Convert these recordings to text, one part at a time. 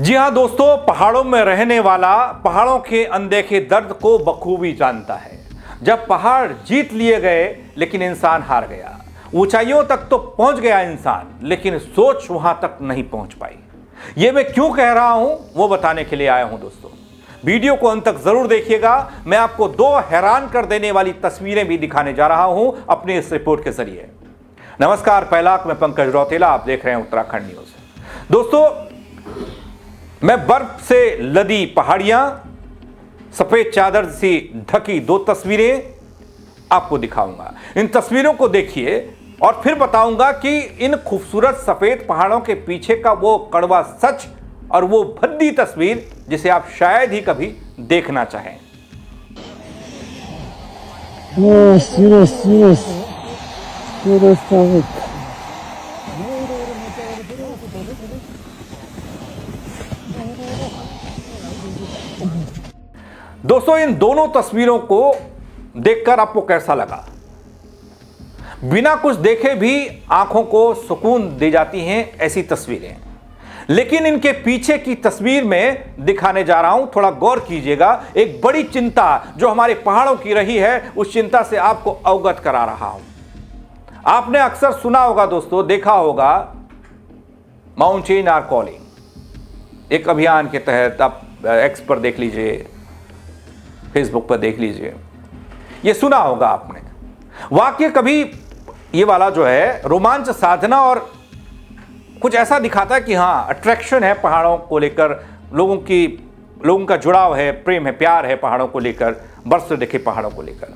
जी हाँ दोस्तों, पहाड़ों में रहने वाला पहाड़ों के अनदेखे दर्द को बखूबी जानता है। जब पहाड़ जीत लिए गए लेकिन इंसान हार गया। ऊंचाइयों तक तो पहुंच गया इंसान, लेकिन सोच वहां तक नहीं पहुंच पाई। ये मैं क्यों कह रहा हूं वो बताने के लिए आया हूं दोस्तों। वीडियो को अंत तक जरूर देखिएगा। मैं आपको दो हैरान कर देने वाली तस्वीरें भी दिखाने जा रहा हूं अपनी इस रिपोर्ट के जरिए। नमस्कार, पहलाक मैं पंकज रौतेला, आप देख रहे हैं उत्तराखंड न्यूज। दोस्तों, मैं बर्फ से लदी पहाड़ियां, सफेद चादर से ढकी दो तस्वीरें आपको दिखाऊंगा। इन तस्वीरों को देखिए और फिर बताऊंगा कि इन खूबसूरत सफेद पहाड़ों के पीछे का वो कड़वा सच और वो भद्दी तस्वीर जिसे आप शायद ही कभी देखना चाहें। दोस्तों, इन दोनों तस्वीरों को देखकर आपको कैसा लगा? बिना कुछ देखे भी आंखों को सुकून दे जाती हैं ऐसी तस्वीरें। लेकिन इनके पीछे की तस्वीर में दिखाने जा रहा हूं, थोड़ा गौर कीजिएगा। एक बड़ी चिंता जो हमारे पहाड़ों की रही है, उस चिंता से आपको अवगत करा रहा हूं। आपने अक्सर सुना होगा दोस्तों, देखा होगा, माउंटेन आर कॉलिंग। एक अभियान के तहत आप एक्स पर देख लीजिए, फेसबुक पर देख लीजिए, ये सुना होगा आपने। वाक्य कभी ये वाला जो है रोमांच साधना और कुछ ऐसा दिखाता है कि हाँ, अट्रैक्शन है पहाड़ों को लेकर, लोगों का जुड़ाव है, प्रेम है, प्यार है पहाड़ों को लेकर, बर्फ से ढके पहाड़ों को लेकर।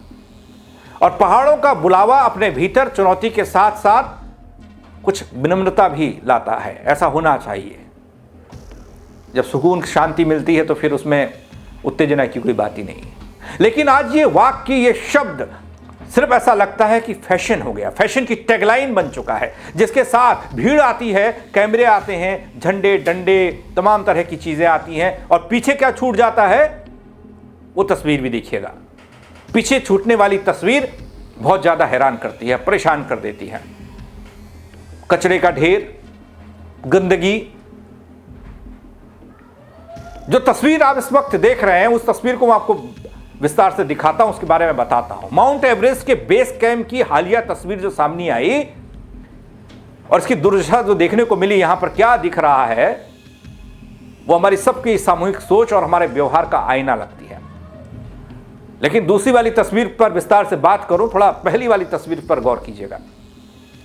और पहाड़ों का बुलावा अपने भीतर चुनौती के साथ साथ कुछ विनम्रता भी लाता है। ऐसा होना चाहिए। जब सुकून शांति मिलती है तो फिर उसमें उत्तेजना की कोई बात ही नहीं। लेकिन आज ये वाक्य, ये शब्द सिर्फ ऐसा लगता है कि फैशन हो गया, फैशन की टैगलाइन बन चुका है, जिसके साथ भीड़ आती है, कैमरे आते हैं, झंडे डंडे तमाम तरह की चीजें आती हैं। और पीछे क्या छूट जाता है वो तस्वीर भी देखिएगा। पीछे छूटने वाली तस्वीर बहुत ज्यादा हैरान करती है, परेशान कर देती है। कचरे का ढेर, गंदगी। जो तस्वीर आप इस वक्त देख रहे हैं, उस तस्वीर को मैं आपको विस्तार से दिखाता हूं, उसके बारे में बताता हूं। माउंट एवरेस्ट के बेस कैंप की हालिया तस्वीर जो सामने आई और इसकी दुर्दशा जो देखने को मिली, यहां पर क्या दिख रहा है वो हमारी सबकी सामूहिक सोच और हमारे व्यवहार का आईना लगती है। लेकिन दूसरी वाली तस्वीर पर विस्तार से बात करूं, थोड़ा पहली वाली तस्वीर पर गौर कीजिएगा।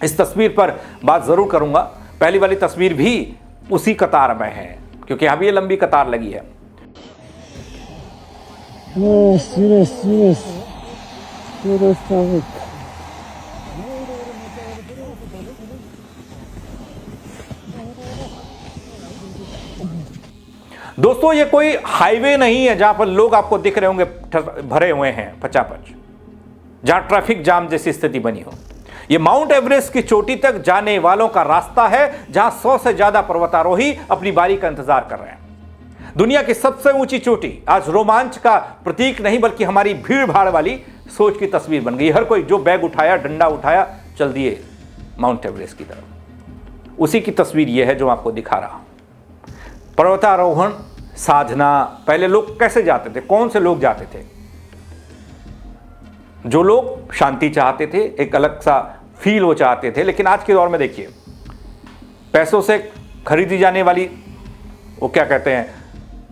इस तस्वीर पर बात जरूर करूंगा। पहली वाली तस्वीर भी उसी कतार में है, क्योंकि अभी ये लंबी कतार लगी है। दोस्तों, ये कोई हाईवे नहीं है जहां पर लोग आपको दिख रहे होंगे भरे हुए हैं पचापच, जहां ट्रैफिक जाम जैसी स्थिति बनी हो। ये माउंट एवरेस्ट की चोटी तक जाने वालों का रास्ता है, जहां 100 से ज्यादा पर्वतारोही अपनी बारी का इंतजार कर रहे हैं। दुनिया की सबसे ऊंची चोटी आज रोमांच का प्रतीक नहीं, बल्कि हमारी भीड़ भाड़ वाली सोच की तस्वीर बन गई। हर कोई जो बैग उठाया, डंडा उठाया, चल दिए माउंट एवरेस्ट की तरफ। उसी की तस्वीर यह है जो आपको दिखा रहा हूं। पर्वतारोहण साधना, पहले लोग कैसे जाते थे? कौन से लोग जाते थे? जो लोग शांति चाहते थे, एक अलग सा फील वो चाहते थे। लेकिन आज के दौर में देखिए, पैसों से खरीदी जाने वाली वो क्या कहते हैं,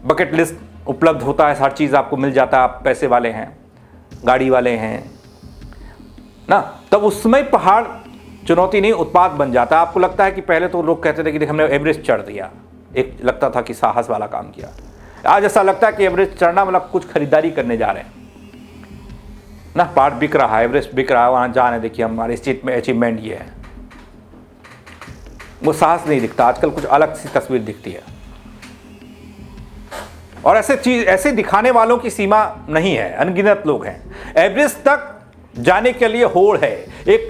बकेट लिस्ट उपलब्ध होता है, हर चीज़ आपको मिल जाता है। आप पैसे वाले हैं, गाड़ी वाले हैं ना, तब उस समय पहाड़ चुनौती नहीं, उत्पाद बन जाता। आपको लगता है कि पहले तो लोग कहते थे कि देख हमने एवरेस्ट चढ़ दिया, एक लगता था कि साहस वाला काम किया। आज ऐसा लगता है कि एवरेस्ट चढ़ना मतलब कुछ खरीदारी करने जा रहे हैं ना। पहाड़ बिक रहा है, एवरेस्ट बिक रहा है, वहां जाने देखिए हमारे स्टेट में अचीवमेंट ये है। वो साहस नहीं दिखता, आजकल कुछ अलग सी तस्वीर दिखती है। और ऐसे दिखाने वालों की सीमा नहीं है, अनगिनत लोग हैं। एवरेस्ट तक जाने के लिए होड़ है, एक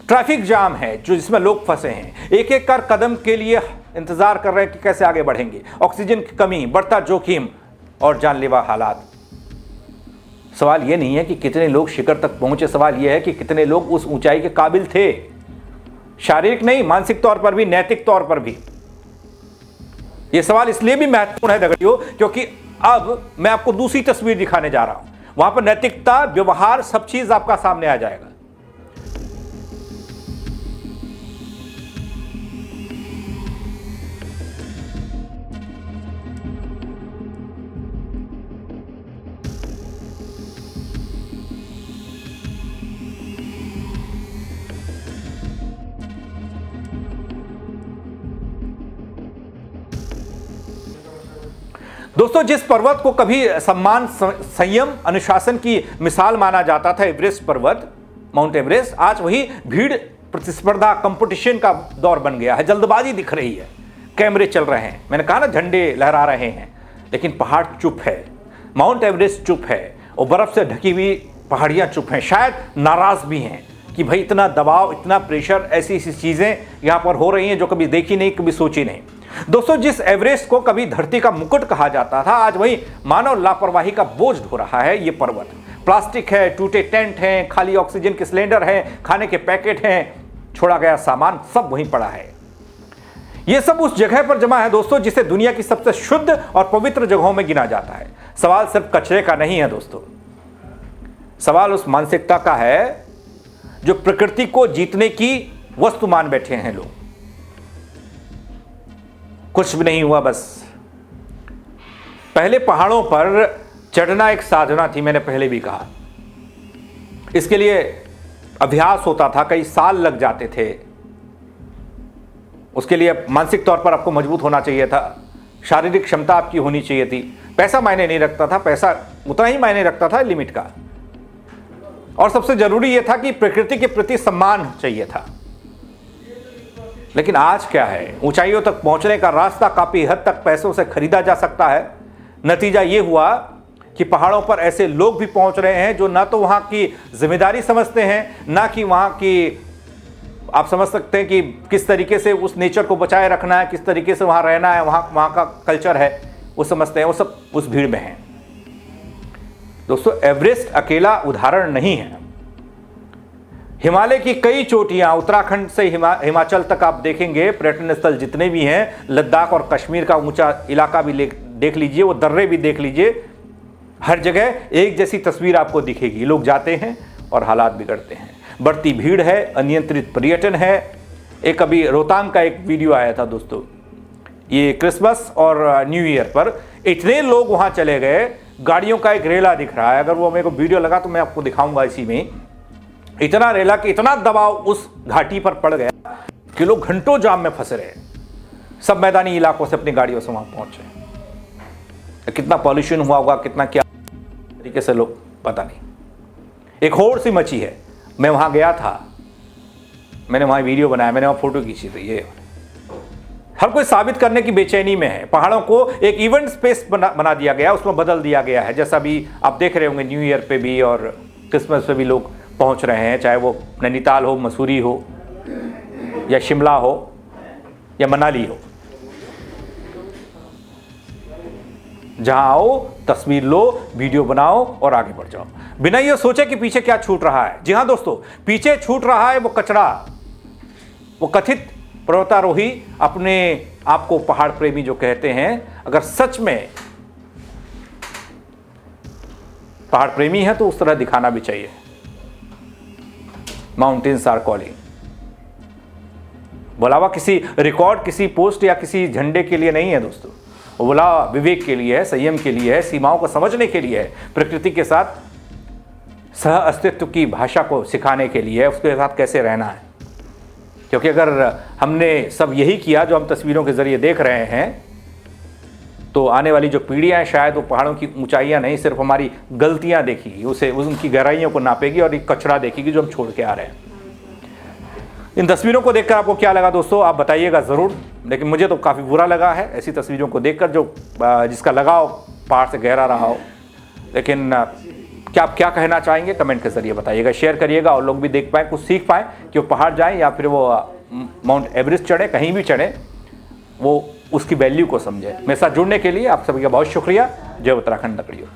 ट्रैफिक जाम है जो जिसमें लोग फंसे हैं, एक एक कर कदम के लिए इंतजार कर रहे हैं कि कैसे आगे बढ़ेंगे। ऑक्सीजन की कमी, बढ़ता जोखिम और जानलेवा हालात। सवाल यह नहीं है कि कितने लोग शिखर तक पहुंचे, सवाल यह है कि कितने लोग उस ऊंचाई के काबिल थे। शारीरिक नहीं, मानसिक तौर पर भी, नैतिक तौर पर भी। ये सवाल इसलिए भी महत्वपूर्ण है दगड़ियों क्योंकि अब मैं आपको दूसरी तस्वीर दिखाने जा रहा हूं। वहां पर नैतिकता, व्यवहार, सब चीज आपका सामने आ जाएगा। दोस्तों, जिस पर्वत को कभी सम्मान, संयम, अनुशासन की मिसाल माना जाता था, एवरेस्ट पर्वत, माउंट एवरेस्ट, आज वही भीड़, प्रतिस्पर्धा, कंपटीशन का दौर बन गया है। जल्दबाजी दिख रही है, कैमरे चल रहे हैं, मैंने कहा ना झंडे लहरा रहे हैं, लेकिन पहाड़ चुप है, माउंट एवरेस्ट चुप है और बर्फ से ढकी हुई पहाड़ियां चुप हैं। शायद नाराज भी हैं कि भाई इतना दबाव, इतना प्रेशर, ऐसी ऐसी चीजें यहां पर हो रही हैं जो कभी देखी नहीं, कभी सोची नहीं। दोस्तों, जिस एवरेस्ट को कभी धरती का मुकुट कहा जाता था, आज वही मानव लापरवाही का बोझ ढो रहा है। ये पर्वत प्लास्टिक है, टूटे टेंट हैं, खाली ऑक्सीजन के सिलेंडर हैं, खाने के पैकेट हैं, छोड़ा गया सामान सब वहीं पड़ा है। ये सब उस जगह पर जमा है दोस्तों जिसे दुनिया की सबसे शुद्ध और पवित्र जगहों में गिना जाता है। सवाल सिर्फ कचरे का नहीं है दोस्तों, सवाल उस मानसिकता का है जो प्रकृति को जीतने की वस्तु मान बैठे हैं लोग। कुछ भी नहीं हुआ, बस पहले पहाड़ों पर चढ़ना एक साधना थी, मैंने पहले भी कहा। इसके लिए अभ्यास होता था, कई साल लग जाते थे। उसके लिए मानसिक तौर पर आपको मजबूत होना चाहिए था, शारीरिक क्षमता आपकी होनी चाहिए थी। पैसा मायने नहीं रखता था, पैसा उतना ही मायने रखता था लिमिट का। और सबसे जरूरी यह था कि प्रकृति के प्रति सम्मान चाहिए था। लेकिन आज क्या है, ऊंचाइयों तक पहुंचने का रास्ता काफी हद तक पैसों से खरीदा जा सकता है। नतीजा यह हुआ कि पहाड़ों पर ऐसे लोग भी पहुंच रहे हैं जो ना तो वहां की जिम्मेदारी समझते हैं, ना कि वहां की, आप समझ सकते हैं कि किस तरीके से उस नेचर को बचाए रखना है, किस तरीके से वहां रहना है, वहां का कल्चर है, वो समझते हैं। वो सब उस भीड़ में हैं। दोस्तों, एवरेस्ट अकेला उदाहरण नहीं है। हिमालय की कई चोटियां, उत्तराखंड से हिमाचल तक आप देखेंगे, पर्यटन स्थल जितने भी हैं, लद्दाख और कश्मीर का ऊंचा इलाका भी देख लीजिए, वो दर्रे भी देख लीजिए, हर जगह एक जैसी तस्वीर आपको दिखेगी। लोग जाते हैं और हालात बिगड़ते हैं। बढ़ती भीड़ है, अनियंत्रित पर्यटन है। एक अभी रोहतांग का एक वीडियो आया था दोस्तों, ये क्रिसमस और न्यू ईयर पर इतने लोग वहां चले गए, गाड़ियों का एक रेला दिख रहा है। अगर वो मेरे को वीडियो लगा तो मैं आपको दिखाऊंगा इसी में। इतना रेला कि इतना दबाव उस घाटी पर पड़ गया कि लोग घंटों जाम में फंसे रहे। सब मैदानी इलाकों से अपनी गाड़ियों से वहां पहुंचे। कितना पॉल्यूशन हुआ होगा, कितना क्या तरीके से लोग, पता नहीं। एक होड़ सी मची है। मैं वहां गया था, मैंने वहां वीडियो बनाया, मैंने वहां फोटो खींची थी। ये हर कोई साबित करने की बेचैनी में है। पहाड़ों को एक इवेंट स्पेस बना दिया गया, उसमें बदल दिया गया है। जैसा भी आप देख रहे होंगे, न्यू ईयर पे भी और क्रिसमस पे भी लोग पहुंच रहे हैं, चाहे वो नैनीताल हो, मसूरी हो, या शिमला हो, या मनाली हो। जहां आओ, तस्वीर लो, वीडियो बनाओ और आगे बढ़ जाओ, बिना ये सोचे कि पीछे क्या छूट रहा है। जी हां दोस्तों, पीछे छूट रहा है वो कचरा। वो कथित पर्वतारोही अपने आप को पहाड़ प्रेमी जो कहते हैं, अगर सच में पहाड़ प्रेमी है तो उस तरह दिखाना भी चाहिए। Mountains are calling. बुलावा किसी रिकॉर्ड, किसी पोस्ट या किसी झंडे के लिए नहीं है दोस्तों। वो बुलावा विवेक के लिए है, संयम के लिए है, सीमाओं को समझने के लिए है, प्रकृति के साथ सह अस्तित्व की भाषा को सिखाने के लिए है, उसके साथ कैसे रहना है। क्योंकि अगर हमने सब यही किया जो हम तस्वीरों के जरिए देख रहे हैं, तो आने वाली जो पीढ़ियां हैं शायद वो पहाड़ों की ऊंचाइयां नहीं, सिर्फ हमारी गलतियां देखेगी, उसे उनकी गहराइयों को नापेगी और एक कचरा देखेगी जो हम छोड़ के आ रहे हैं। इन तस्वीरों को देखकर आपको क्या लगा दोस्तों, आप बताइएगा ज़रूर। लेकिन मुझे तो काफ़ी बुरा लगा है ऐसी तस्वीरों को देखकर, जो जिसका लगाव पहाड़ से गहरा रहा हो। लेकिन क्या आप क्या कहना चाहेंगे, कमेंट के जरिए बताइएगा, शेयर करिएगा और लोग भी देख पाएँ, कुछ सीख पाएँ कि वो पहाड़ जाएँ या फिर वो माउंट एवरेस्ट चढ़े, कहीं भी चढ़े, वो उसकी वैल्यू को समझे। मेरे साथ जुड़ने के लिए आप सभी का बहुत शुक्रिया। जय उत्तराखंड दगड़ियों।